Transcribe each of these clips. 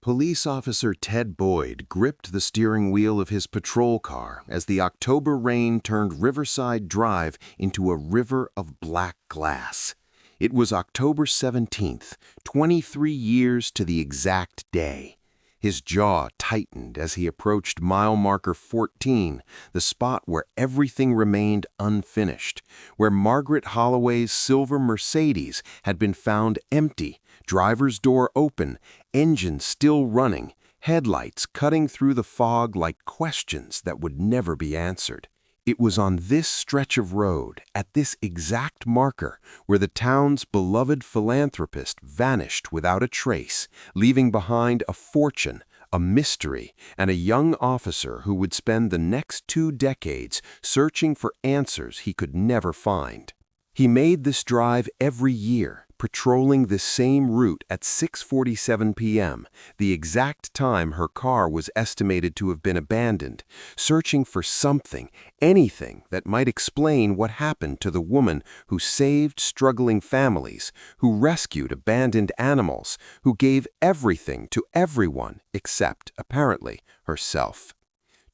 Police officer Ted Boyd gripped the steering wheel of his patrol car as the October rain turned Riverside Drive into a river of black glass. It was October 17th, 23 years to the exact day. His jaw tightened as he approached mile marker 14, the spot where everything remained unfinished, where Margaret Holloway's silver Mercedes had been found empty, driver's door open, engine still running, headlights cutting through the fog like questions that would never be answered. It was on this stretch of road, at this exact marker, where the town's beloved philanthropist vanished without a trace, leaving behind a fortune, a mystery, and a young officer who would spend the next 2 decades searching for answers he could never find. He made this drive every year, patrolling this same route at 6:47 p.m., the exact time her car was estimated to have been abandoned, searching for something, anything that might explain what happened to the woman who saved struggling families, who rescued abandoned animals, who gave everything to everyone except, apparently, herself.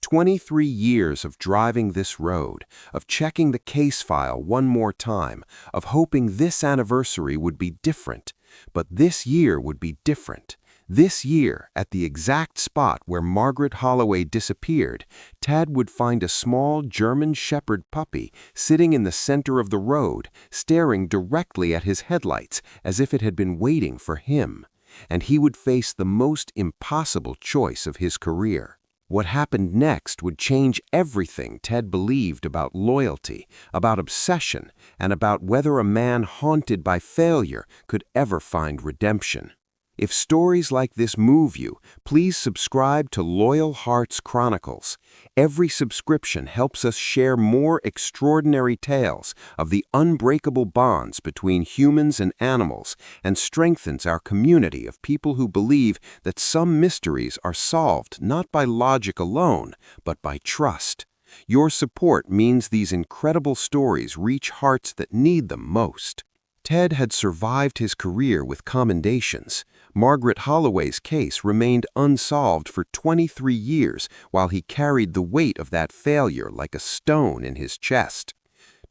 23 years of driving this road, of checking the case file one more time, of hoping this anniversary would be different. But this year would be different. This year, at the exact spot where Margaret Holloway disappeared, Ted would find a small German Shepherd puppy sitting in the center of the road, staring directly at his headlights as if it had been waiting for him. And he would face the most impossible choice of his career. What happened next would change everything Ted believed about loyalty, about obsession, and about whether a man haunted by failure could ever find redemption. If stories like this move you, please subscribe to Loyal Hearts Chronicles. Every subscription helps us share more extraordinary tales of the unbreakable bonds between humans and animals and strengthens our community of people who believe that some mysteries are solved not by logic alone, but by trust. Your support means these incredible stories reach hearts that need them most. Ted had survived his career with commendations. Margaret Holloway's case remained unsolved for 23 years while he carried the weight of that failure like a stone in his chest.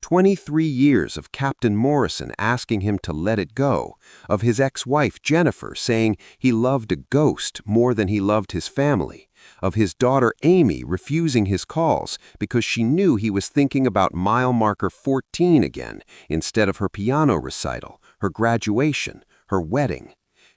23 years of Captain Morrison asking him to let it go, of his ex-wife Jennifer saying he loved a ghost more than he loved his family, of his daughter Amy refusing his calls because she knew he was thinking about mile marker 14 again instead of her piano recital, her graduation, her wedding.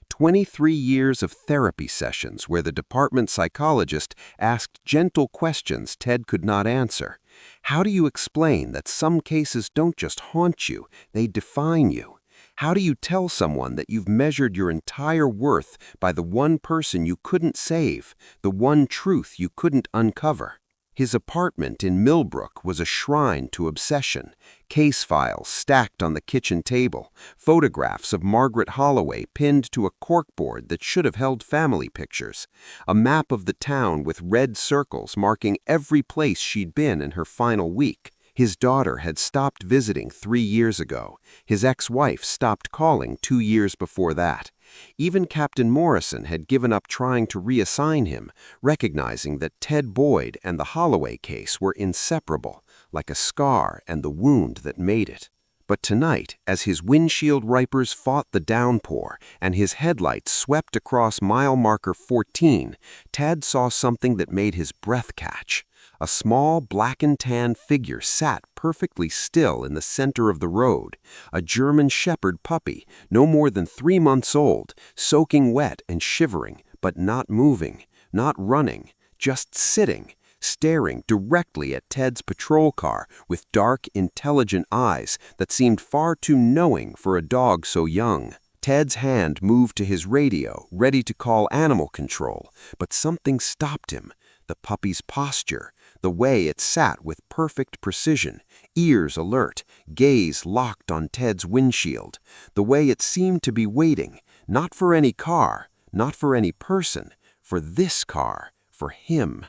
23 years of therapy sessions where the department psychologist asked gentle questions Ted could not answer. How do you explain that some cases don't just haunt you, they define you? How do you tell someone that you've measured your entire worth by the one person you couldn't save, the one truth you couldn't uncover? His apartment in Millbrook was a shrine to obsession. Case files stacked on the kitchen table, photographs of Margaret Holloway pinned to a corkboard that should have held family pictures, a map of the town with red circles marking every place she'd been in her final week. His daughter had stopped visiting 3 years ago. His ex-wife stopped calling 2 years before that. Even Captain Morrison had given up trying to reassign him, recognizing that Ted Boyd and the Holloway case were inseparable, like a scar and the wound that made it. But tonight, as his windshield wipers fought the downpour and his headlights swept across mile marker 14, Ted saw something that made his breath catch. A small black and tan figure sat perfectly still in the center of the road, a German Shepherd puppy, no more than 3 months old, soaking wet and shivering, but not moving, not running, just sitting, staring directly at Ted's patrol car with dark, intelligent eyes that seemed far too knowing for a dog so young. Ted's hand moved to his radio, ready to call animal control, but something stopped him. The puppy's posture, the way it sat with perfect precision, ears alert, gaze locked on Ted's windshield, the way it seemed to be waiting, not for any car, not for any person, for this car, for him.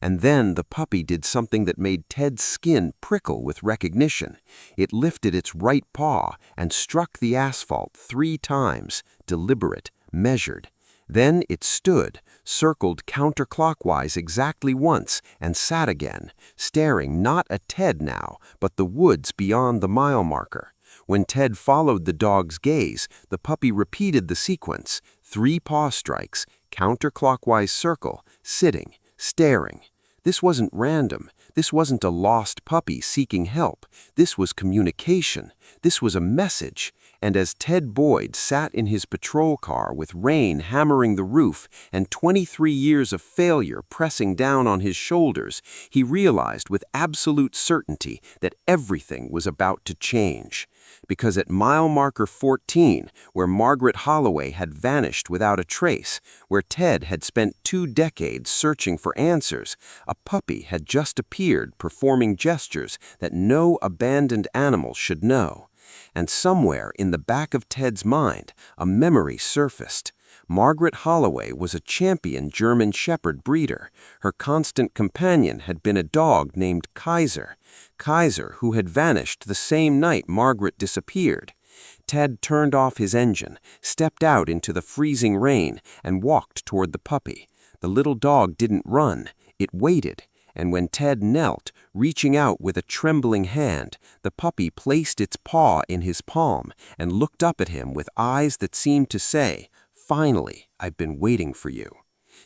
And then the puppy did something that made Ted's skin prickle with recognition. It lifted its right paw and struck the asphalt 3 times, deliberate, measured. Then it stood, circled counterclockwise exactly once, and sat again, staring not at Ted now, but the woods beyond the mile marker. When Ted followed the dog's gaze, the puppy repeated the sequence: 3 paw strikes, counterclockwise circle, sitting, staring. This wasn't random. This wasn't a lost puppy seeking help. This was communication. This was a message. And as Ted Boyd sat in his patrol car with rain hammering the roof and 23 years of failure pressing down on his shoulders, he realized with absolute certainty that everything was about to change. Because at mile marker 14, where Margaret Holloway had vanished without a trace, where Ted had spent 2 decades searching for answers, a puppy had just appeared performing gestures that no abandoned animal should know. And somewhere in the back of Ted's mind, a memory surfaced. Margaret Holloway was a champion German Shepherd breeder. Her constant companion had been a dog named Kaiser. Kaiser, who had vanished the same night Margaret disappeared. Ted turned off his engine, stepped out into the freezing rain, and walked toward the puppy. The little dog didn't run. It waited. And when Ted knelt, reaching out with a trembling hand, the puppy placed its paw in his palm and looked up at him with eyes that seemed to say, "Finally, I've been waiting for you."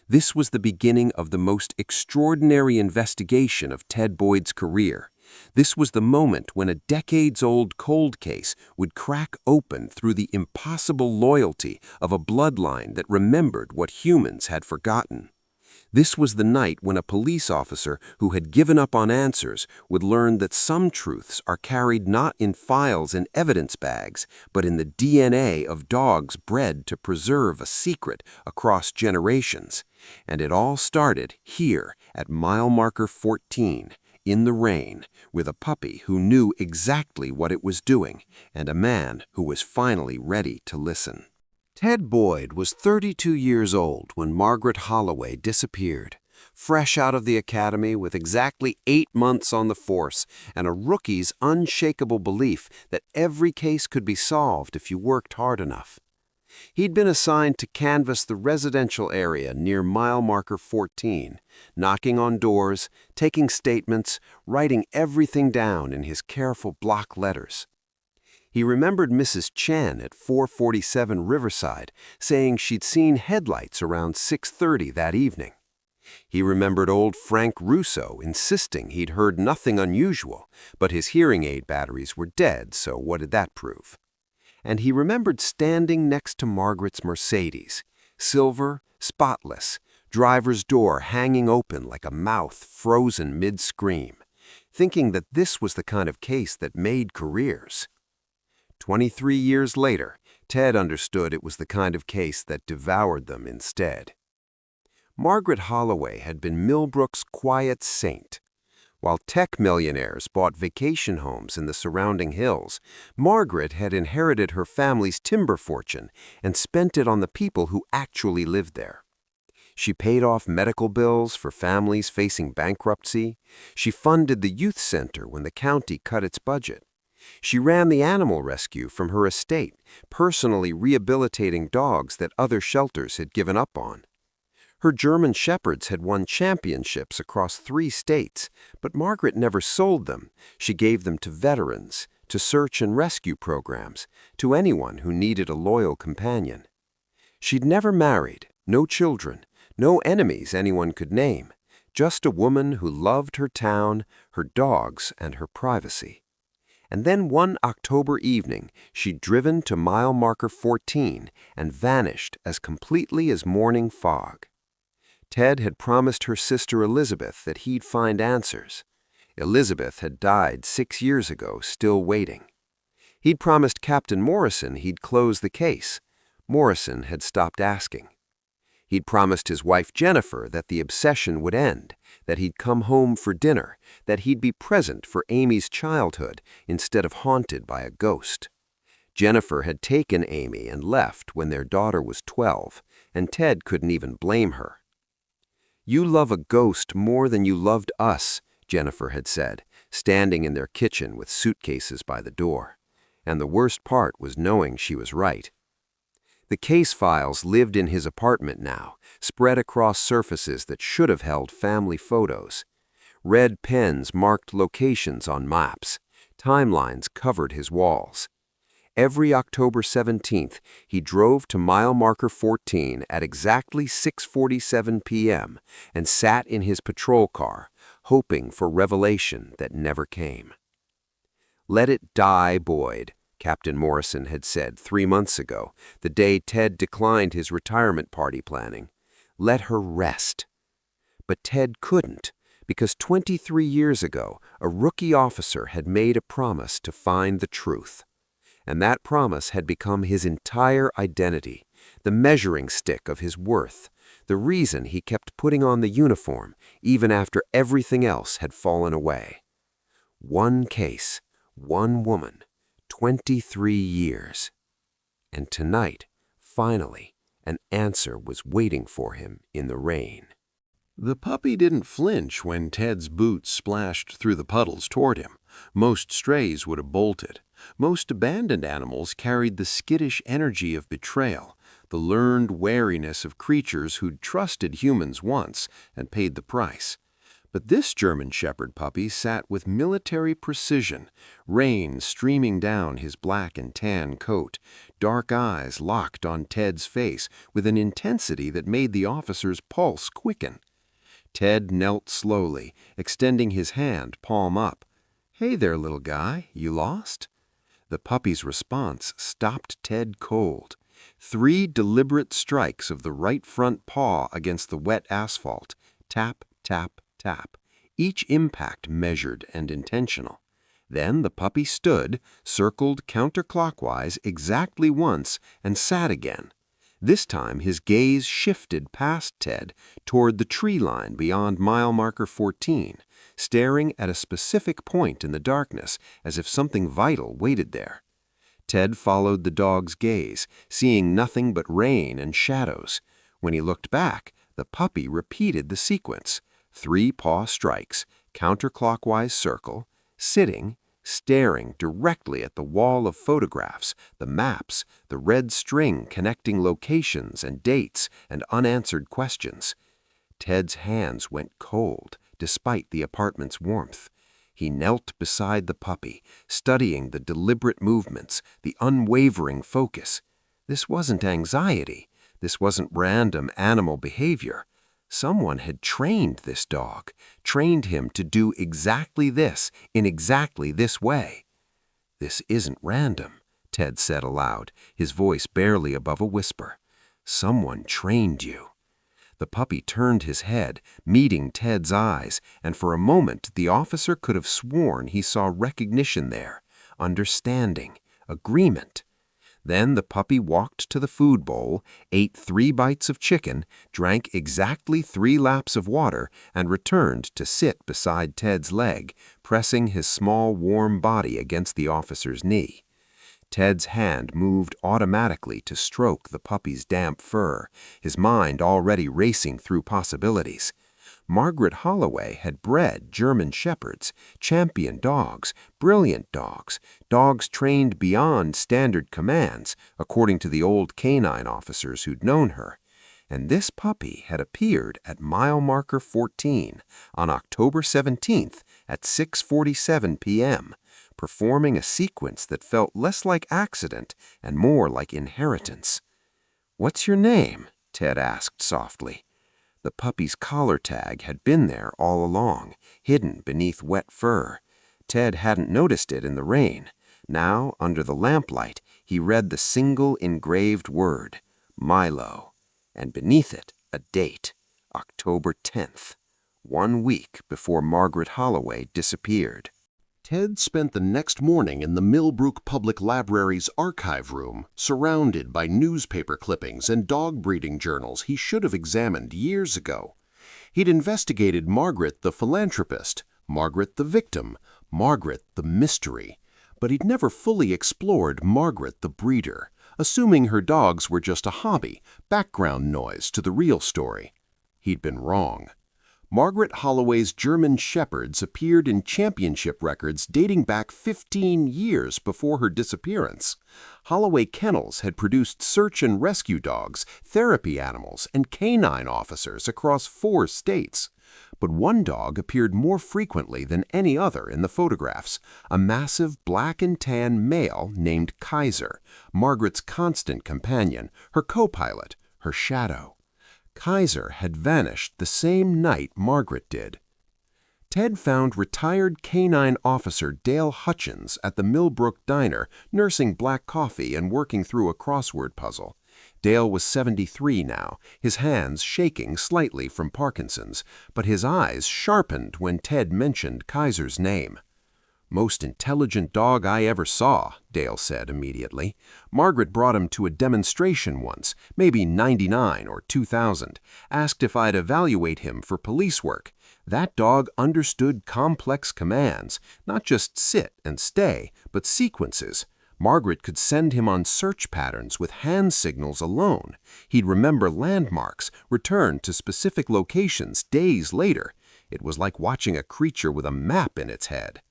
This was the beginning of the most extraordinary investigation of Ted Boyd's career. This was the moment when a decades-old cold case would crack open through the impossible loyalty of a bloodline that remembered what humans had forgotten. This was the night when a police officer who had given up on answers would learn that some truths are carried not in files and evidence bags, but in the DNA of dogs bred to preserve a secret across generations. And it all started here at mile marker 14, in the rain, with a puppy who knew exactly what it was doing, and a man who was finally ready to listen. Ted Boyd was 32 years old when Margaret Holloway disappeared, fresh out of the academy with exactly 8 months on the force and a rookie's unshakable belief that every case could be solved if you worked hard enough. He'd been assigned to canvass the residential area near mile marker 14, knocking on doors, taking statements, writing everything down in his careful block letters. He remembered Mrs. Chan at 447 Riverside saying she'd seen headlights around 6:30 that evening. He remembered old Frank Russo insisting he'd heard nothing unusual, but his hearing aid batteries were dead, so what did that prove? And he remembered standing next to Margaret's Mercedes, silver, spotless, driver's door hanging open like a mouth frozen mid-scream, thinking that this was the kind of case that made careers. 23 years later, Ted understood it was the kind of case that devoured them instead. Margaret Holloway had been Millbrook's quiet saint. While tech millionaires bought vacation homes in the surrounding hills, Margaret had inherited her family's timber fortune and spent it on the people who actually lived there. She paid off medical bills for families facing bankruptcy. She funded the youth center when the county cut its budget. She ran the animal rescue from her estate, personally rehabilitating dogs that other shelters had given up on. Her German Shepherds had won championships across 3 states, but Margaret never sold them. She gave them to veterans, to search and rescue programs, to anyone who needed a loyal companion. She'd never married, no children, no enemies anyone could name, just a woman who loved her town, her dogs, and her privacy. And then one October evening, she'd driven to mile marker 14 and vanished as completely as morning fog. Ted had promised her sister Elizabeth that he'd find answers. Elizabeth had died 6 years ago, still waiting. He'd promised Captain Morrison he'd close the case. Morrison had stopped asking. He'd promised his wife Jennifer that the obsession would end, that he'd come home for dinner, that he'd be present for Amy's childhood instead of haunted by a ghost. Jennifer had taken Amy and left when their daughter was 12, and Ted couldn't even blame her. "You love a ghost more than you loved us," Jennifer had said, standing in their kitchen with suitcases by the door. And the worst part was knowing she was right. The case files lived in his apartment now, spread across surfaces that should have held family photos. Red pens marked locations on maps. Timelines covered his walls. Every October 17th, he drove to mile marker 14 at exactly 6:47 p.m. and sat in his patrol car, hoping for revelation that never came. "Let it die, Boyd," Captain Morrison had said 3 months ago, the day Ted declined his retirement party planning. Let her rest. But Ted couldn't, because 23 years ago, a rookie officer had made a promise to find the truth. And that promise had become his entire identity, the measuring stick of his worth, the reason he kept putting on the uniform even after everything else had fallen away. One case, one woman, 23 years. And tonight, finally, an answer was waiting for him in the rain. The puppy didn't flinch when Ted's boots splashed through the puddles toward him. Most strays would have bolted. Most abandoned animals carried the skittish energy of betrayal, the learned wariness of creatures who'd trusted humans once and paid the price. But this German Shepherd puppy sat with military precision, rain streaming down his black and tan coat, dark eyes locked on Ted's face with an intensity that made the officer's pulse quicken. Ted knelt slowly, extending his hand palm up. "Hey there, little guy, you lost?" The puppy's response stopped Ted cold. 3 deliberate strikes of the right front paw against the wet asphalt. Tap, tap, tap. Each impact measured and intentional. Then the puppy stood, circled counterclockwise exactly once, and sat again. This time his gaze shifted past Ted toward the tree line beyond mile marker 14, staring at a specific point in the darkness as if something vital waited there. Ted followed the dog's gaze, seeing nothing but rain and shadows. When he looked back, the puppy repeated the sequence. 3 paw strikes, counterclockwise circle, sitting, staring directly at the wall of photographs, the maps, the red string connecting locations and dates and unanswered questions. Ted's hands went cold, despite the apartment's warmth. He knelt beside the puppy, studying the deliberate movements, the unwavering focus. This wasn't anxiety. This wasn't random animal behavior. Someone had trained this dog, trained him to do exactly this in exactly this way. "This isn't random," Ted said aloud, his voice barely above a whisper. "Someone trained you." The puppy turned his head, meeting Ted's eyes, and for a moment the officer could have sworn he saw recognition there, understanding, agreement. Then the puppy walked to the food bowl, ate 3 bites of chicken, drank exactly 3 laps of water, and returned to sit beside Ted's leg, pressing his small, warm body against the officer's knee. Ted's hand moved automatically to stroke the puppy's damp fur, his mind already racing through possibilities. Margaret Holloway had bred German Shepherds, champion dogs, brilliant dogs, dogs trained beyond standard commands, according to the old canine officers who'd known her. And this puppy had appeared at mile marker 14 on October 17th at 6:47 p.m., performing a sequence that felt less like accident and more like inheritance. "What's your name?" Ted asked softly. The puppy's collar tag had been there all along, hidden beneath wet fur. Ted hadn't noticed it in the rain. Now, under the lamplight, he read the single engraved word, Milo, and beneath it a date, October 10th, 1 week before Margaret Holloway disappeared. Ted spent the next morning in the Millbrook Public Library's archive room, surrounded by newspaper clippings and dog breeding journals he should have examined years ago. He'd investigated Margaret the philanthropist, Margaret the victim, Margaret the mystery, but he'd never fully explored Margaret the breeder, assuming her dogs were just a hobby, background noise to the real story. He'd been wrong. Margaret Holloway's German Shepherds appeared in championship records dating back 15 years before her disappearance. Holloway Kennels had produced search and rescue dogs, therapy animals, and canine officers across 4 states. But one dog appeared more frequently than any other in the photographs, a massive black and tan male named Kaiser, Margaret's constant companion, her co-pilot, her shadow. Kaiser had vanished the same night Margaret did. Ted found retired canine officer Dale Hutchins at the Millbrook Diner, nursing black coffee and working through a crossword puzzle. Dale was 73 now, his hands shaking slightly from Parkinson's, but his eyes sharpened when Ted mentioned Kaiser's name. "Most intelligent dog I ever saw," Dale said immediately. "Margaret brought him to a demonstration once, maybe 99 or 2000, asked if I'd evaluate him for police work. That dog understood complex commands, not just sit and stay, but sequences. Margaret could send him on search patterns with hand signals alone. He'd remember landmarks, return to specific locations days later. It was like watching a creature with a map in its head."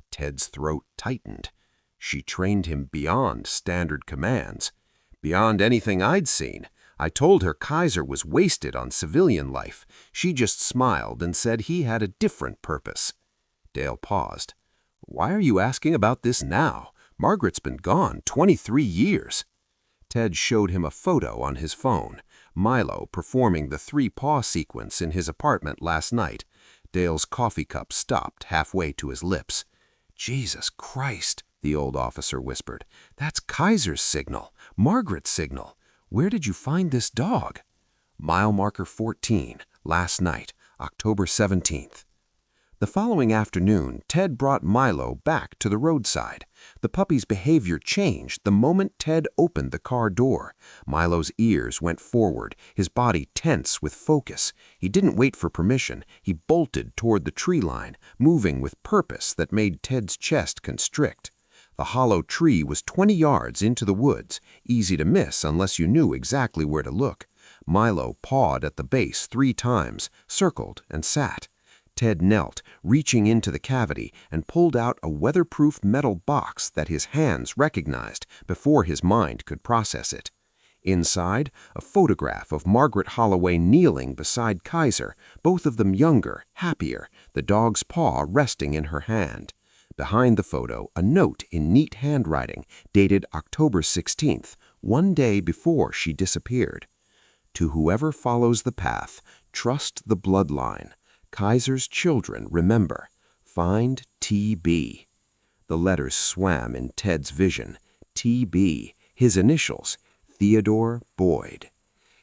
Ted's throat tightened. She trained him beyond standard commands. "Beyond anything I'd seen. I told her Kaiser was wasted on civilian life. She just smiled and said he had a different purpose." Dale paused. "Why are you asking about this now? Margaret's been gone 23 years. Ted showed him a photo on his phone. Milo performing the 3-paw sequence in his apartment last night. Dale's coffee cup stopped halfway to his lips. "Jesus Christ," the old officer whispered. "That's Kaiser's signal, Margaret's signal. Where did you find this dog?" "Mile marker 14, last night, October 17th. The following afternoon, Ted brought Milo back to the roadside. The puppy's behavior changed the moment Ted opened the car door. Milo's ears went forward, his body tense with focus. He didn't wait for permission. He bolted toward the tree line, moving with purpose that made Ted's chest constrict. The hollow tree was 20 yards into the woods, easy to miss unless you knew exactly where to look. Milo pawed at the base 3 times, circled, and sat. Ted knelt, reaching into the cavity, and pulled out a weatherproof metal box that his hands recognized before his mind could process it. Inside, a photograph of Margaret Holloway kneeling beside Kaiser, both of them younger, happier, the dog's paw resting in her hand. Behind the photo, a note in neat handwriting, dated October 16th, 1 day before she disappeared. "To whoever follows the path, trust the bloodline. Kaiser's children, remember. Find T.B." The letters swam in Ted's vision. T.B., his initials, Theodore Boyd.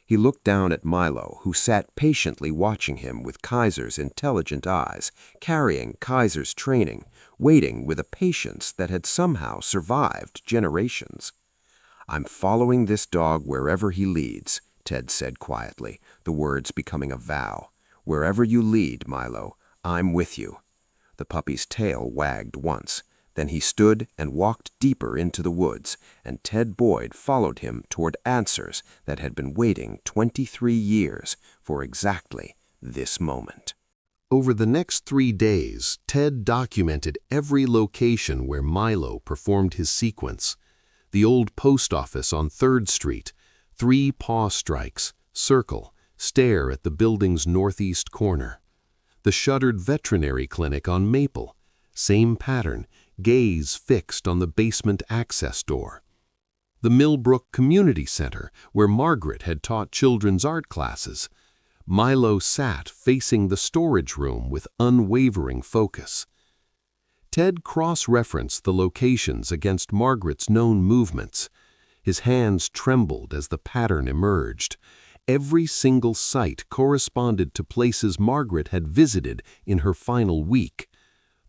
He looked down at Milo, who sat patiently watching him with Kaiser's intelligent eyes, carrying Kaiser's training, waiting with a patience that had somehow survived generations. "I'm following this dog wherever he leads," Ted said quietly, the words becoming a vow. "Wherever you lead, Milo, I'm with you." The puppy's tail wagged once. Then he stood and walked deeper into the woods, and Ted Boyd followed him toward answers that had been waiting 23 years for exactly this moment. Over the next 3 days, Ted documented every location where Milo performed his sequence. The old post office on 3rd Street, 3 paw strikes, circle, stare at the building's northeast corner. The shuttered veterinary clinic on Maple, same pattern, gaze fixed on the basement access door. The Millbrook Community Center, where Margaret had taught children's art classes. Milo sat facing the storage room with unwavering focus. Ted cross-referenced the locations against Margaret's known movements. His hands trembled as the pattern emerged. Every single site corresponded to places Margaret had visited in her final week.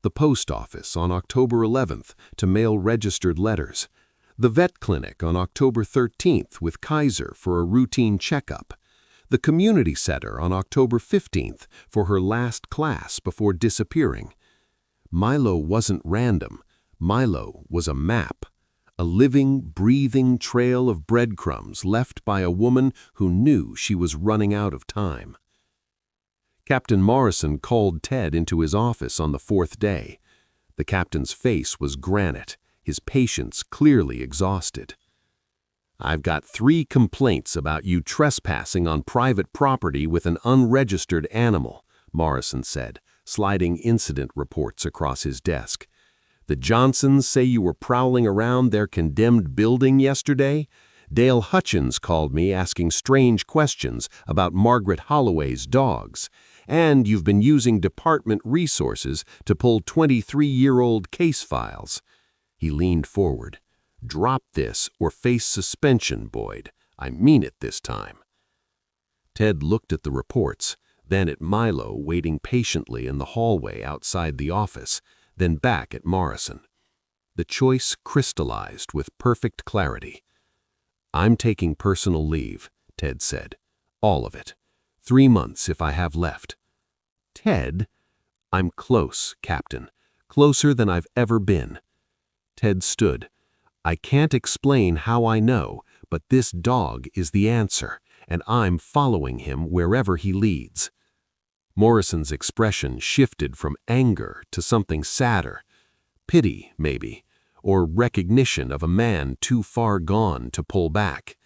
The post office on October 11th to mail registered letters. The vet clinic on October 13th with Kaiser for a routine checkup. The community center on October 15th for her last class before disappearing. Milo wasn't random. Milo was a map. A living, breathing trail of breadcrumbs left by a woman who knew she was running out of time. Captain Morrison called Ted into his office on the fourth day. The captain's face was granite, his patience clearly exhausted. "I've got 3 complaints about you trespassing on private property with an unregistered animal," Morrison said, sliding incident reports across his desk. "The Johnsons say you were prowling around their condemned building yesterday. Dale Hutchins called me asking strange questions about Margaret Holloway's dogs. And you've been using department resources to pull 23-year-old case files." He leaned forward. "Drop this or face suspension, Boyd. I mean it this time." Ted looked at the reports, then at Milo waiting patiently in the hallway outside the office, then back at Morrison. The choice crystallized with perfect clarity. "I'm taking personal leave," Ted said. "All of it. 3 months if I have left." "Ted?" "I'm close, Captain. Closer than I've ever been." Ted stood. "I can't explain how I know, but this dog is the answer, and I'm following him wherever he leads." Morrison's expression shifted from anger to something sadder. Pity, maybe, or recognition of a man too far gone to pull back.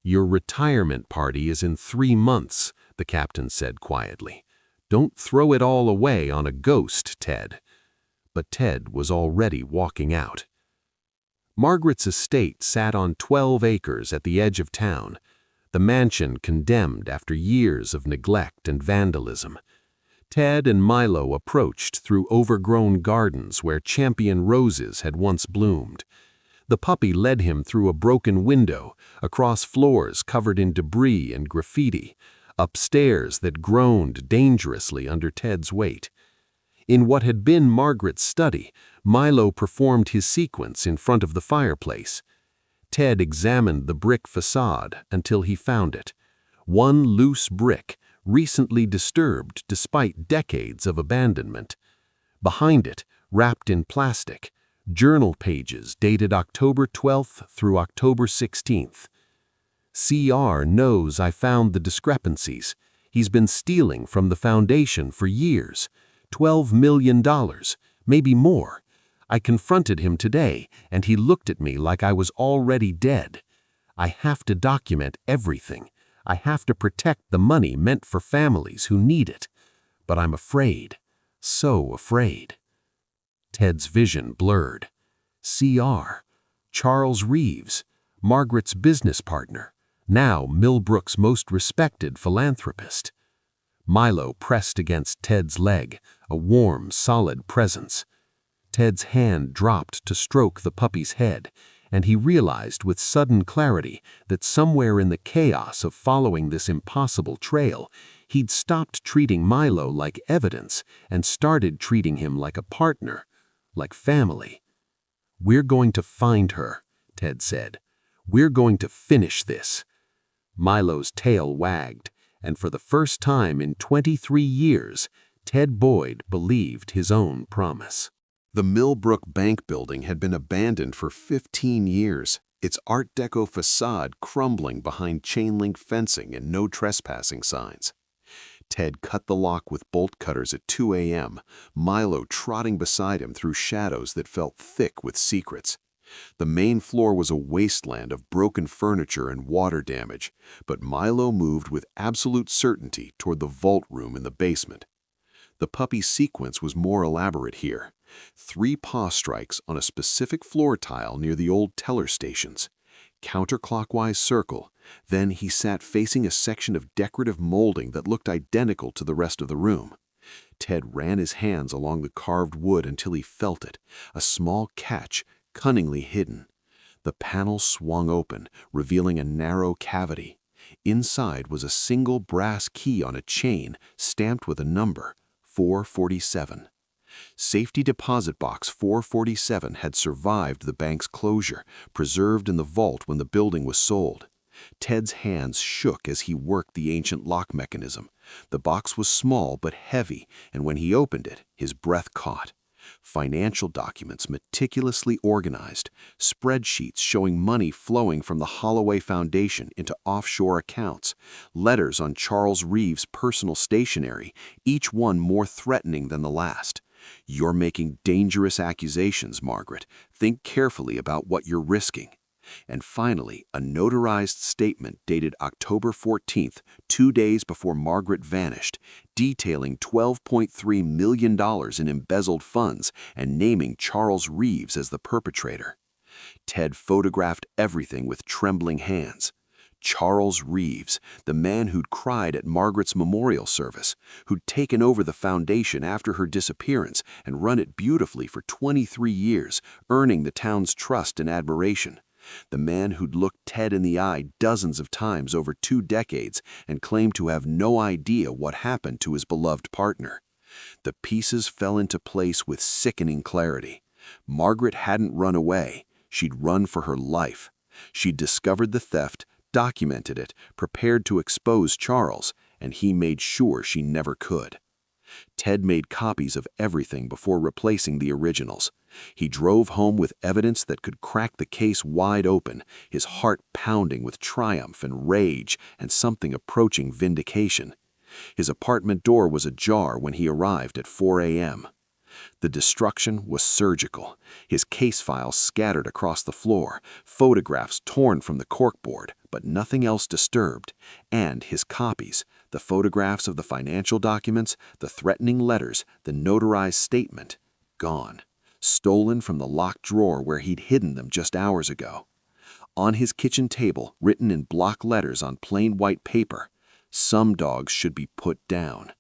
"Your retirement party is in 3 months, the captain said quietly. "Don't throw it all away on a ghost, Ted." But Ted was already walking out. Margaret's estate sat on 12 acres at the edge of town, the mansion condemned after years of neglect and vandalism. Ted and Milo approached through overgrown gardens where champion roses had once bloomed. The puppy led him through a broken window, across floors covered in debris and graffiti, up stairs that groaned dangerously under Ted's weight. In what had been Margaret's study, Milo performed his sequence in front of the fireplace. Ted examined the brick facade until he found it. One loose brick, recently disturbed despite decades of abandonment. Behind it, wrapped in plastic, journal pages dated October 12th through October 16th. "CR knows I found the discrepancies. He's been stealing from the foundation for years. $12 million, maybe more. I confronted him today, and he looked at me like I was already dead. I have to document everything. I have to protect the money meant for families who need it. But I'm afraid, so afraid." Ted's vision blurred. CR, Charles Reeves, Margaret's business partner, now Millbrook's most respected philanthropist. Milo pressed against Ted's leg, a warm, solid presence. Ted's hand dropped to stroke the puppy's head, and he realized with sudden clarity that somewhere in the chaos of following this impossible trail, he'd stopped treating Milo like evidence and started treating him like a partner, like family. "We're going to find her," Ted said. "We're going to finish this." Milo's tail wagged, and for the first time in 23 years, Ted Boyd believed his own promise. The Millbrook Bank building had been abandoned for 15 years, its Art Deco facade crumbling behind chain-link fencing and no trespassing signs. Ted cut the lock with bolt cutters at 2 a.m., Milo trotting beside him through shadows that felt thick with secrets. The main floor was a wasteland of broken furniture and water damage, but Milo moved with absolute certainty toward the vault room in the basement. The puppy's sequence was more elaborate here. 3 paw strikes on a specific floor tile near the old teller stations. Counterclockwise circle. Then he sat facing a section of decorative molding that looked identical to the rest of the room. Ted ran his hands along the carved wood until he felt it, a small catch cunningly hidden. The panel swung open, revealing a narrow cavity. Inside was a single brass key on a chain stamped with a number, 447. Safety deposit box 447 had survived the bank's closure, preserved in the vault when the building was sold. Ted's hands shook as he worked the ancient lock mechanism. The box was small but heavy, and when he opened it, his breath caught. Financial documents meticulously organized, spreadsheets showing money flowing from the Holloway Foundation into offshore accounts, letters on Charles Reeves' personal stationery, each one more threatening than the last. "You're making dangerous accusations, Margaret. Think carefully about what you're risking." And finally, a notarized statement dated October 14th, 2 days before Margaret vanished, detailing $12.3 million in embezzled funds and naming Charles Reeves as the perpetrator. Ted photographed everything with trembling hands. Charles Reeves, the man who'd cried at Margaret's memorial service, who'd taken over the foundation after her disappearance and run it beautifully for 23 years, earning the town's trust and admiration. The man who'd looked Ted in the eye dozens of times over 2 decades and claimed to have no idea what happened to his beloved partner. The pieces fell into place with sickening clarity. Margaret hadn't run away. She'd run for her life. She'd discovered the theft, documented it, prepared to expose Charles, and he made sure she never could. Ted made copies of everything before replacing the originals. He drove home with evidence that could crack the case wide open, his heart pounding with triumph and rage and something approaching vindication. His apartment door was ajar when he arrived at 4 a.m. The destruction was surgical. His case files scattered across the floor, photographs torn from the corkboard, but nothing else disturbed, and his copies, the photographs of the financial documents, the threatening letters, the notarized statement, gone. Stolen from the locked drawer where he'd hidden them just hours ago. On his kitchen table, written in block letters on plain white paper, "Some dogs should be put down."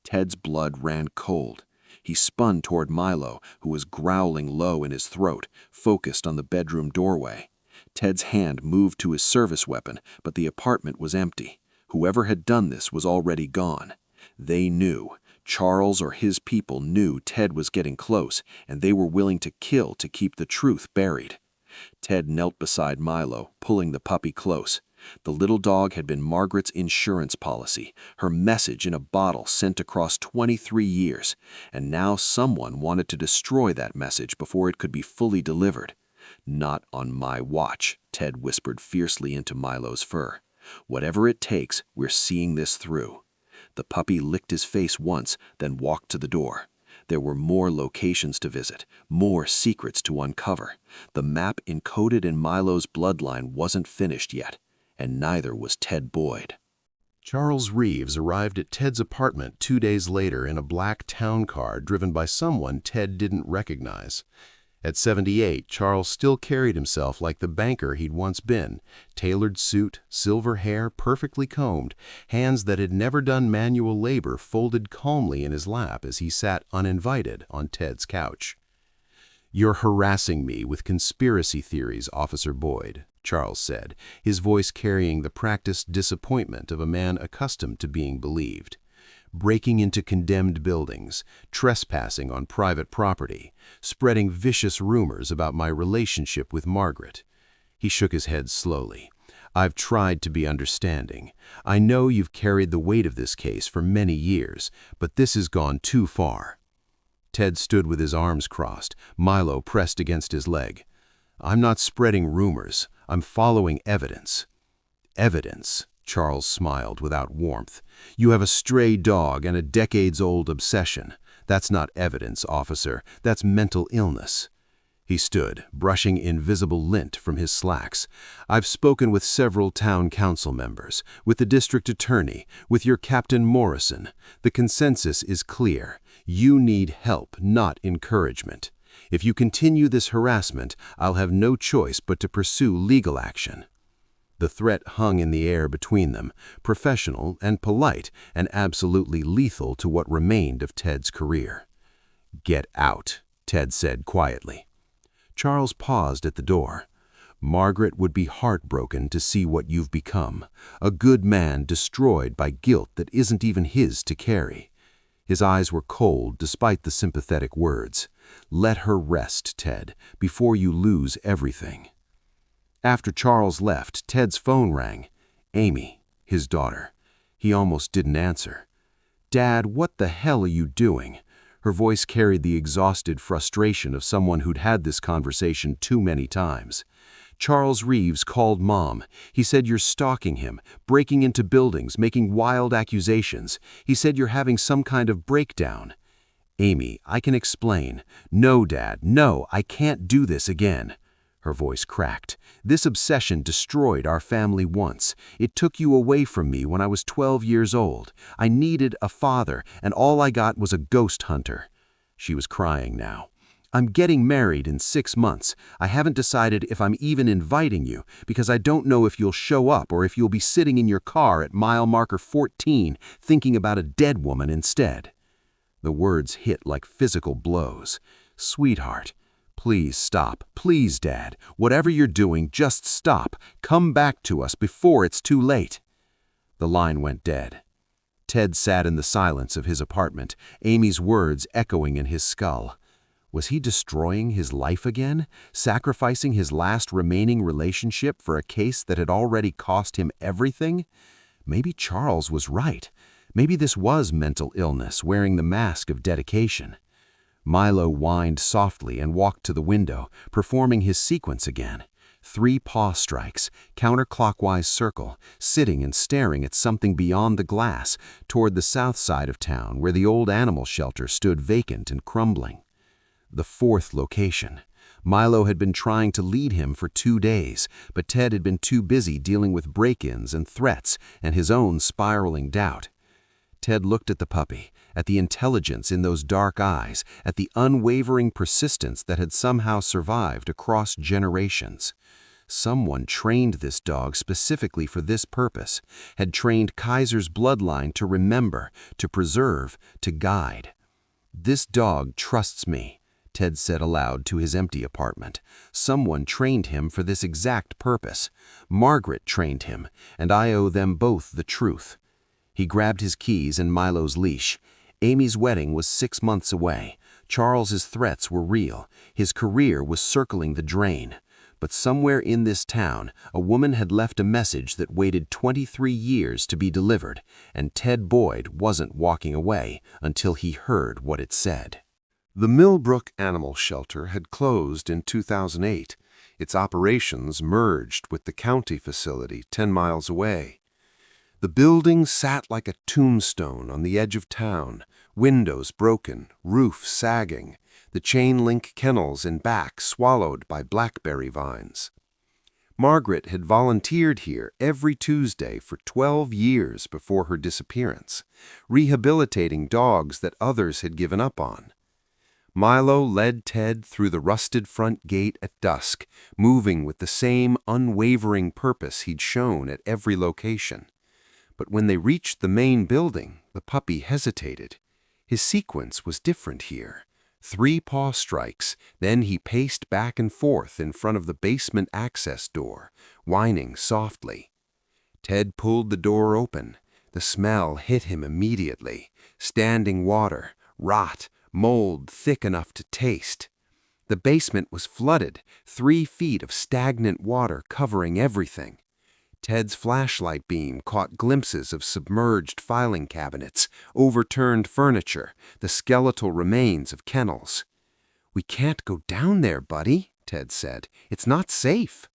Ted's blood ran cold. He spun toward Milo, who was growling low in his throat, focused on the bedroom doorway. Ted's hand moved to his service weapon, but the apartment was empty. Whoever had done this was already gone. They knew. Charles or his people knew Ted was getting close, and they were willing to kill to keep the truth buried. Ted knelt beside Milo, pulling the puppy close. The little dog had been Margaret's insurance policy, her message in a bottle sent across 23 years, and now someone wanted to destroy that message before it could be fully delivered. "Not on my watch," Ted whispered fiercely into Milo's fur. "Whatever it takes, we're seeing this through." The puppy licked his face once, then walked to the door. There were more locations to visit, more secrets to uncover. The map encoded in Milo's bloodline wasn't finished yet, and neither was Ted Boyd. Charles Reeves arrived at Ted's apartment 2 days later in a black town car driven by someone Ted didn't recognize. At 78, Charles still carried himself like the banker he'd once been, tailored suit, silver hair perfectly combed, hands that had never done manual labor folded calmly in his lap as he sat uninvited on Ted's couch. "You're harassing me with conspiracy theories, Officer Boyd," Charles said, his voice carrying the practiced disappointment of a man accustomed to being believed. "Breaking into condemned buildings, trespassing on private property, spreading vicious rumors about my relationship with Margaret." He shook his head slowly. "I've tried to be understanding. I know you've carried the weight of this case for many years, but this has gone too far." Ted stood with his arms crossed, Milo pressed against his leg. "I'm not spreading rumors. I'm following evidence." "Evidence?" Charles smiled without warmth. "You have a stray dog and a decades-old obsession. That's not evidence, officer. That's mental illness." He stood, brushing invisible lint from his slacks. "I've spoken with several town council members, with the district attorney, with your Captain Morrison. The consensus is clear. You need help, not encouragement. If you continue this harassment, I'll have no choice but to pursue legal action." The threat hung in the air between them, professional and polite, and absolutely lethal to what remained of Ted's career. "Get out," Ted said quietly. Charles paused at the door. "Margaret would be heartbroken to see what you've become, a good man destroyed by guilt that isn't even his to carry." His eyes were cold despite the sympathetic words. "Let her rest, Ted, before you lose everything." After Charles left, Ted's phone rang. Amy, his daughter. He almost didn't answer. "Dad, what the hell are you doing?" Her voice carried the exhausted frustration of someone who'd had this conversation too many times. Charles Reeves called Mom. He said you're stalking him, breaking into buildings, making wild accusations. He said you're having some kind of breakdown. Amy, I can explain. No, Dad, no, I can't do this again. Her voice cracked. This obsession destroyed our family once. It took you away from me when I was 12 years old. I needed a father, and all I got was a ghost hunter. She was crying now. I'm getting married in 6 months. I haven't decided if I'm even inviting you, because I don't know if you'll show up or if you'll be sitting in your car at mile marker 14 thinking about a dead woman instead. The words hit like physical blows. Sweetheart, please stop. Please, Dad. Whatever you're doing, just stop. Come back to us before it's too late. The line went dead. Ted sat in the silence of his apartment, Amy's words echoing in his skull. Was he destroying his life again, sacrificing his last remaining relationship for a case that had already cost him everything? Maybe Charles was right. Maybe this was mental illness wearing the mask of dedication. Milo whined softly and walked to the window, performing his sequence again. 3 paw strikes, counterclockwise circle, sitting and staring at something beyond the glass, toward the south side of town where the old animal shelter stood vacant and crumbling. The 4th location. Milo had been trying to lead him for 2 days, but Ted had been too busy dealing with break-ins and threats and his own spiraling doubt. Ted looked at the puppy, at the intelligence in those dark eyes, at the unwavering persistence that had somehow survived across generations. Someone trained this dog specifically for this purpose, had trained Kaiser's bloodline to remember, to preserve, to guide. This dog trusts me, Ted said aloud to his empty apartment. Someone trained him for this exact purpose. Margaret trained him, and I owe them both the truth. He grabbed his keys and Milo's leash. Amy's wedding was 6 months away. Charles's threats were real. His career was circling the drain. But somewhere in this town, a woman had left a message that waited 23 years to be delivered, and Ted Boyd wasn't walking away until he heard what it said. The Millbrook Animal Shelter had closed in 2008. Its operations merged with the county facility 10 miles away. The building sat like a tombstone on the edge of town, windows broken, roof sagging, the chain-link kennels in back swallowed by blackberry vines. Margaret had volunteered here every Tuesday for 12 years before her disappearance, rehabilitating dogs that others had given up on. Milo led Ted through the rusted front gate at dusk, moving with the same unwavering purpose he'd shown at every location. But when they reached the main building, the puppy hesitated. His sequence was different here. 3 paw strikes, then he paced back and forth in front of the basement access door, whining softly. Ted pulled the door open. The smell hit him immediately. Standing water, rot, mold thick enough to taste. The basement was flooded, 3 feet of stagnant water covering everything. Ted's flashlight beam caught glimpses of submerged filing cabinets, overturned furniture, the skeletal remains of kennels. "We can't go down there, buddy," Ted said. "It's not safe."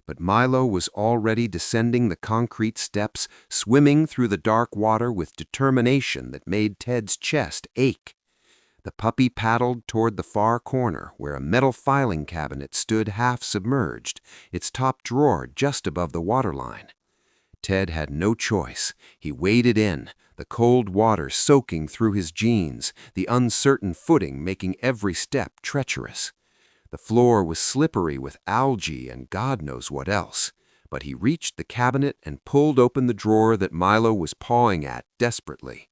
But Milo was already descending the concrete steps, swimming through the dark water with determination that made Ted's chest ache. The puppy paddled toward the far corner where a metal filing cabinet stood half submerged, its top drawer just above the waterline. Ted had no choice. He waded in, the cold water soaking through his jeans, the uncertain footing making every step treacherous. The floor was slippery with algae and God knows what else, but he reached the cabinet and pulled open the drawer that Milo was pawing at desperately.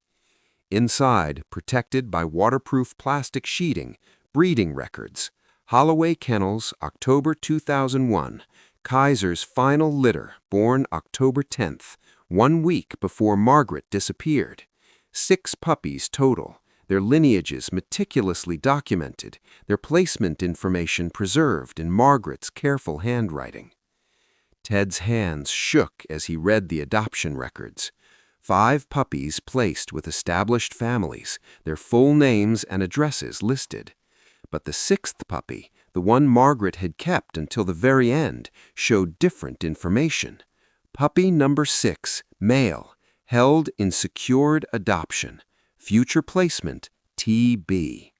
Inside, protected by waterproof plastic sheeting, breeding records. Holloway Kennels, October 2001. Kaiser's final litter, born October 10th, 1 week before Margaret disappeared. 6 puppies total, their lineages meticulously documented, their placement information preserved in Margaret's careful handwriting. Ted's hands shook as he read the adoption records. 5 puppies placed with established families, their full names and addresses listed. But the 6th puppy, the one Margaret had kept until the very end, showed different information. Puppy number 6, male, held in secured adoption. Future placement, TB.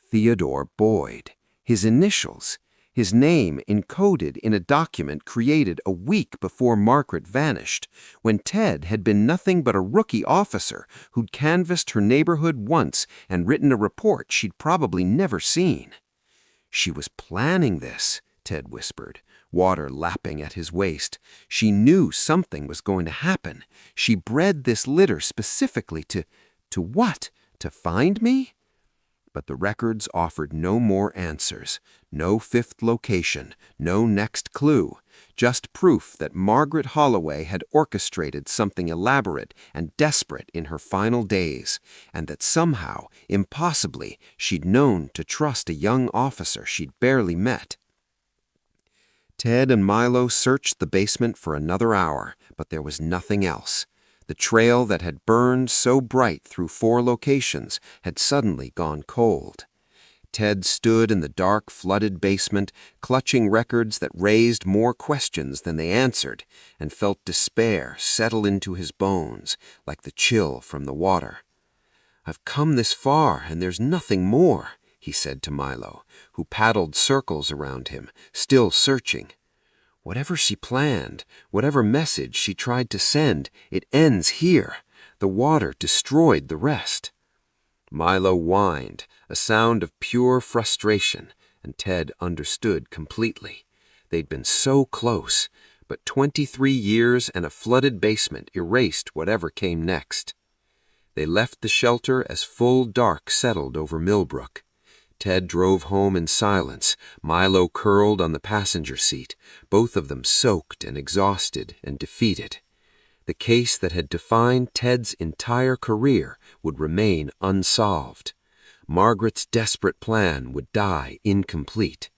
Theodore Boyd. His initials. His name encoded in a document created a week before Margaret vanished, when Ted had been nothing but a rookie officer who'd canvassed her neighborhood once and written a report she'd probably never seen. She was planning this, Ted whispered, water lapping at his waist. She knew something was going to happen. She bred this litter specifically to what? To find me? But the records offered no more answers, no 5th location, no next clue, just proof that Margaret Holloway had orchestrated something elaborate and desperate in her final days, and that somehow, impossibly, she'd known to trust a young officer she'd barely met. Ted and Milo searched the basement for another hour, but there was nothing else. The trail that had burned so bright through 4 locations had suddenly gone cold. Ted stood in the dark, flooded basement, clutching records that raised more questions than they answered, and felt despair settle into his bones like the chill from the water. "I've come this far, and there's nothing more," he said to Milo, who paddled circles around him, still searching. "Whatever she planned, whatever message she tried to send, it ends here. The water destroyed the rest." Milo whined, a sound of pure frustration, and Ted understood completely. They'd been so close, but 23 years and a flooded basement erased whatever came next. They left the shelter as full dark settled over Millbrook. Ted drove home in silence, Milo curled on the passenger seat, both of them soaked and exhausted and defeated. The case that had defined Ted's entire career would remain unsolved. Margaret's desperate plan would die incomplete.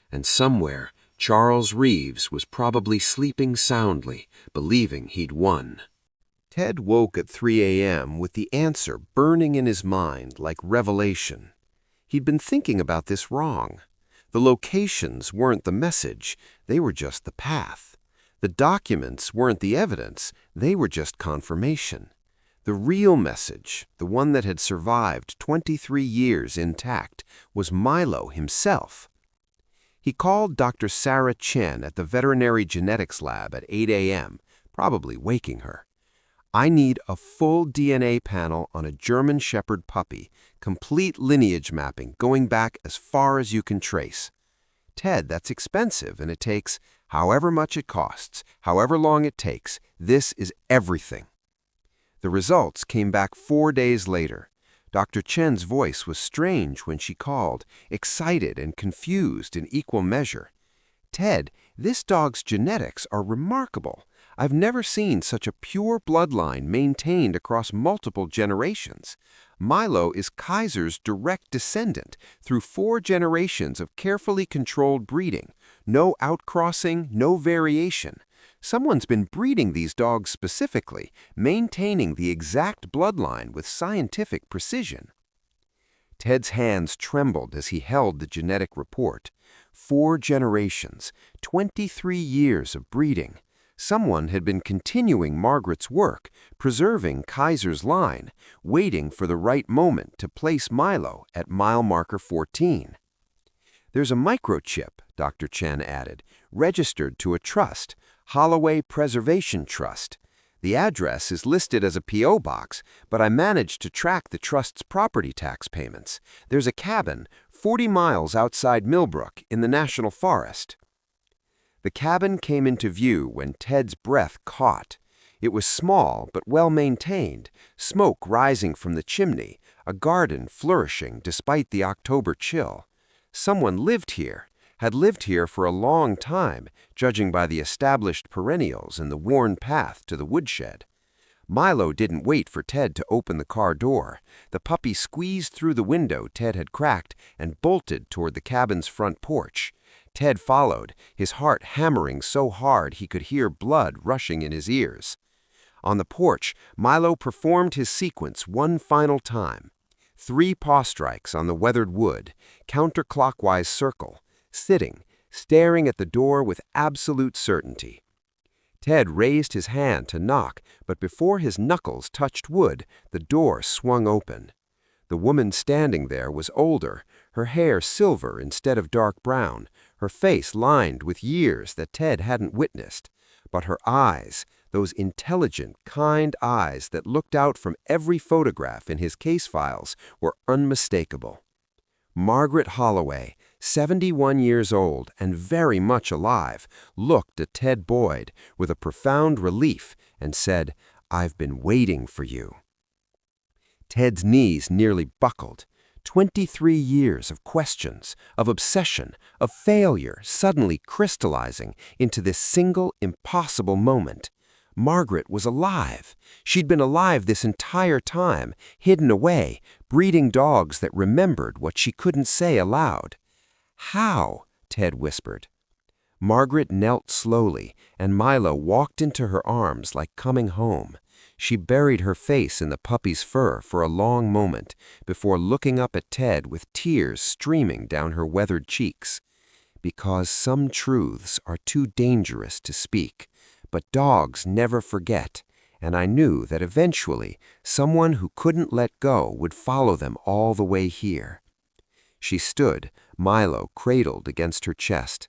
And somewhere, Charles Reeves was probably sleeping soundly, believing he'd won. Ted woke at 3 a.m. with the answer burning in his mind like revelation. He'd been thinking about this wrong. The locations weren't the message, they were just the path. The documents weren't the evidence, they were just confirmation. The real message, the one that had survived 23 years intact, was Milo himself. He called Dr. Sarah Chen at the veterinary genetics lab at 8 a.m., probably waking her. "I need a full DNA panel on a German Shepherd puppy, complete lineage mapping going back as far as you can trace." "Ted, that's expensive, and it takes however much it costs, however long it takes. This is everything." The results came back 4 days later. Dr. Chen's voice was strange when she called, excited and confused in equal measure. "Ted, this dog's genetics are remarkable. I've never seen such a pure bloodline maintained across multiple generations. Milo is Kaiser's direct descendant through 4 generations of carefully controlled breeding. No outcrossing, no variation. Someone's been breeding these dogs specifically, maintaining the exact bloodline with scientific precision." Ted's hands trembled as he held the genetic report. 4 generations, 23 years of breeding. Someone had been continuing Margaret's work, preserving Kaiser's line, waiting for the right moment to place Milo at mile marker 14. "There's a microchip," Dr. Chen added, "registered to a trust, Holloway Preservation Trust. The address is listed as a P.O. box, but I managed to track the trust's property tax payments. There's a cabin 40 miles outside Millbrook in the National Forest." The cabin came into view when Ted's breath caught. It was small but well-maintained, smoke rising from the chimney, a garden flourishing despite the October chill. Someone lived here, had lived here for a long time, judging by the established perennials and the worn path to the woodshed. Milo didn't wait for Ted to open the car door. The puppy squeezed through the window Ted had cracked and bolted toward the cabin's front porch. Ted followed, his heart hammering so hard he could hear blood rushing in his ears. On the porch, Milo performed his sequence one final time. 3 paw strikes on the weathered wood, counterclockwise circle, sitting, staring at the door with absolute certainty. Ted raised his hand to knock, but before his knuckles touched wood, the door swung open. The woman standing there was older, her hair silver instead of dark brown, her face lined with years that Ted hadn't witnessed. But her eyes, those intelligent, kind eyes that looked out from every photograph in his case files, were unmistakable. Margaret Holloway, 71 years old and very much alive, looked at Ted Boyd with a profound relief and said, "I've been waiting for you." Ted's knees nearly buckled. 23 years of questions, of obsession, of failure suddenly crystallizing into this single impossible moment. Margaret was alive. She'd been alive this entire time, hidden away, breeding dogs that remembered what she couldn't say aloud. "How?" Ted whispered. Margaret knelt slowly, and Milo walked into her arms like coming home. She buried her face in the puppy's fur for a long moment before looking up at Ted with tears streaming down her weathered cheeks. "Because some truths are too dangerous to speak, but dogs never forget, and I knew that eventually someone who couldn't let go would follow them all the way here." She stood, Milo cradled against her chest.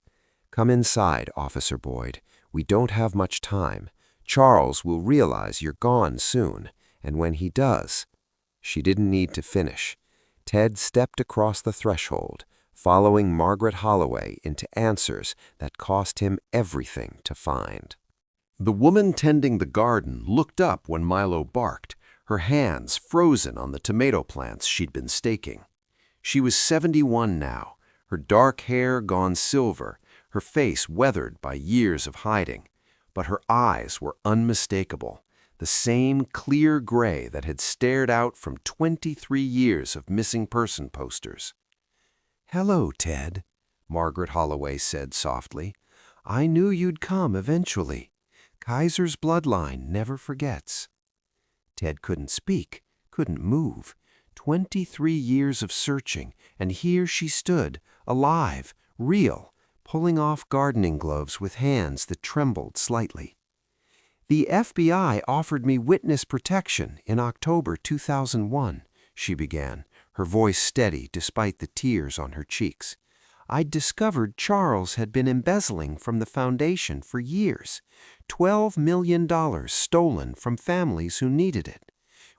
"Come inside, Officer Boyd. We don't have much time. Charles will realize you're gone soon, and when he does—" She didn't need to finish. Ted stepped across the threshold, following Margaret Holloway into answers that cost him everything to find. The woman tending the garden looked up when Milo barked, her hands frozen on the tomato plants she'd been staking. She was 71 now, her dark hair gone silver, her face weathered by years of hiding. But her eyes were unmistakable, the same clear gray that had stared out from 23 years of missing person posters. "Hello, Ted," Margaret Holloway said softly. "I knew you'd come eventually. Kaiser's bloodline never forgets." Ted couldn't speak, couldn't move. 23 years of searching, and here she stood, alive, real, pulling off gardening gloves with hands that trembled slightly. "The FBI offered me witness protection in October 2001, she began, her voice steady despite the tears on her cheeks. "I'd discovered Charles had been embezzling from the foundation for years, $12 million stolen from families who needed it.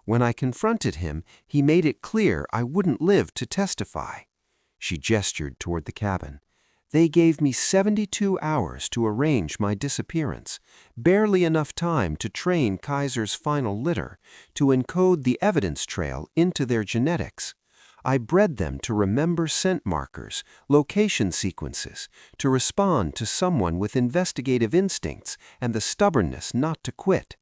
When I confronted him, he made it clear I wouldn't live to testify." She gestured toward the cabin. "They gave me 72 hours to arrange my disappearance, barely enough time to train Kaiser's final litter, to encode the evidence trail into their genetics. I bred them to remember scent markers, location sequences, to respond to someone with investigative instincts and the stubbornness not to quit."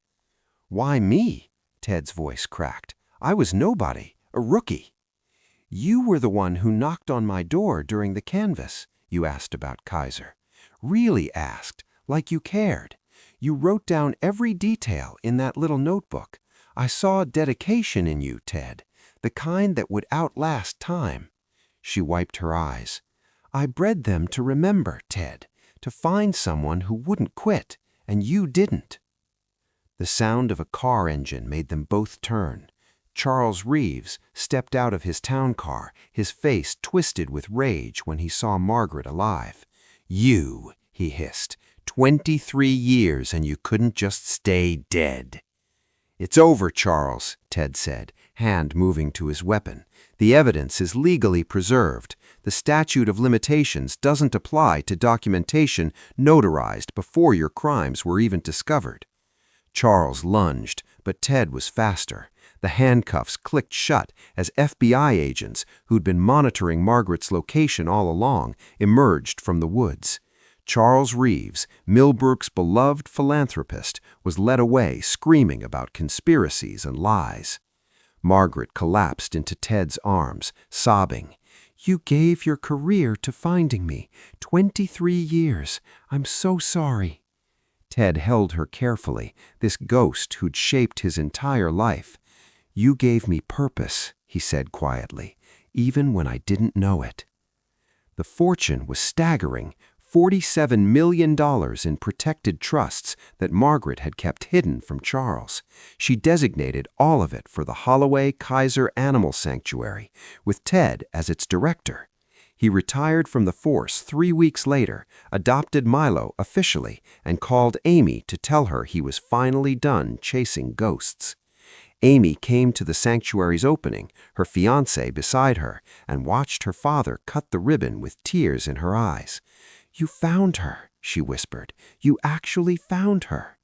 "Why me?" Ted's voice cracked. "I was nobody, a rookie." "You were the one who knocked on my door during the canvass. You asked about Kaiser. Really asked, like you cared. You wrote down every detail in that little notebook. I saw dedication in you, Ted, the kind that would outlast time." She wiped her eyes. "I bred them to remember, Ted, to find someone who wouldn't quit, and you didn't." The sound of a car engine made them both turn. Charles Reeves stepped out of his town car, his face twisted with rage when he saw Margaret alive. "You," he hissed, 23 years and you couldn't just stay dead." "It's over, Charles," Ted said, hand moving to his weapon. "The evidence is legally preserved. The statute of limitations doesn't apply to documentation notarized before your crimes were even discovered." Charles lunged, but Ted was faster. The handcuffs clicked shut as FBI agents, who'd been monitoring Margaret's location all along, emerged from the woods. Charles Reeves, Millbrook's beloved philanthropist, was led away screaming about conspiracies and lies. Margaret collapsed into Ted's arms, sobbing. "You gave your career to finding me. 23 years. I'm so sorry." Ted held her carefully, this ghost who'd shaped his entire life. "You gave me purpose," he said quietly, "even when I didn't know it." The fortune was staggering, $47 million in protected trusts that Margaret had kept hidden from Charles. She designated all of it for the Holloway Kaiser Animal Sanctuary, with Ted as its director. He retired from the force 3 weeks later, adopted Milo officially, and called Amy to tell her he was finally done chasing ghosts. Amy came to the sanctuary's opening, her fiancé beside her, and watched her father cut the ribbon with tears in her eyes. "You found her," she whispered. "You actually found her."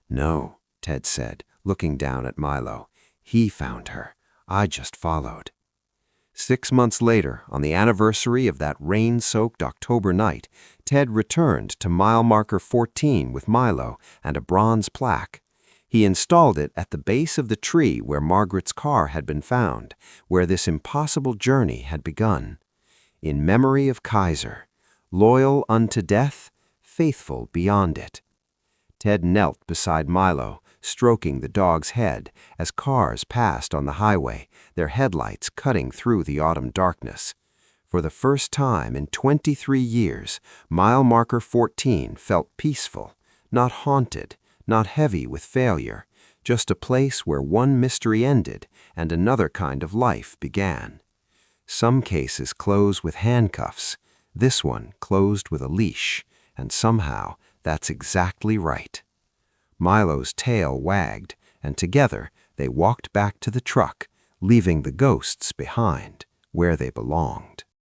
"No," Ted said, looking down at Milo. "He found her. I just followed." 6 months later, on the anniversary of that rain-soaked October night, Ted returned to mile marker 14 with Milo and a bronze plaque. He installed it at the base of the tree where Margaret's car had been found, where this impossible journey had begun. "In memory of Kaiser, loyal unto death, faithful beyond it." Ted knelt beside Milo, stroking the dog's head as cars passed on the highway, their headlights cutting through the autumn darkness. For the first time in 23 years, mile marker 14 felt peaceful, not haunted, not heavy with failure, just a place where one mystery ended and another kind of life began. Some cases close with handcuffs. This one closed with a leash, and somehow that's exactly right. Milo's tail wagged, and together they walked back to the truck, leaving the ghosts behind where they belonged.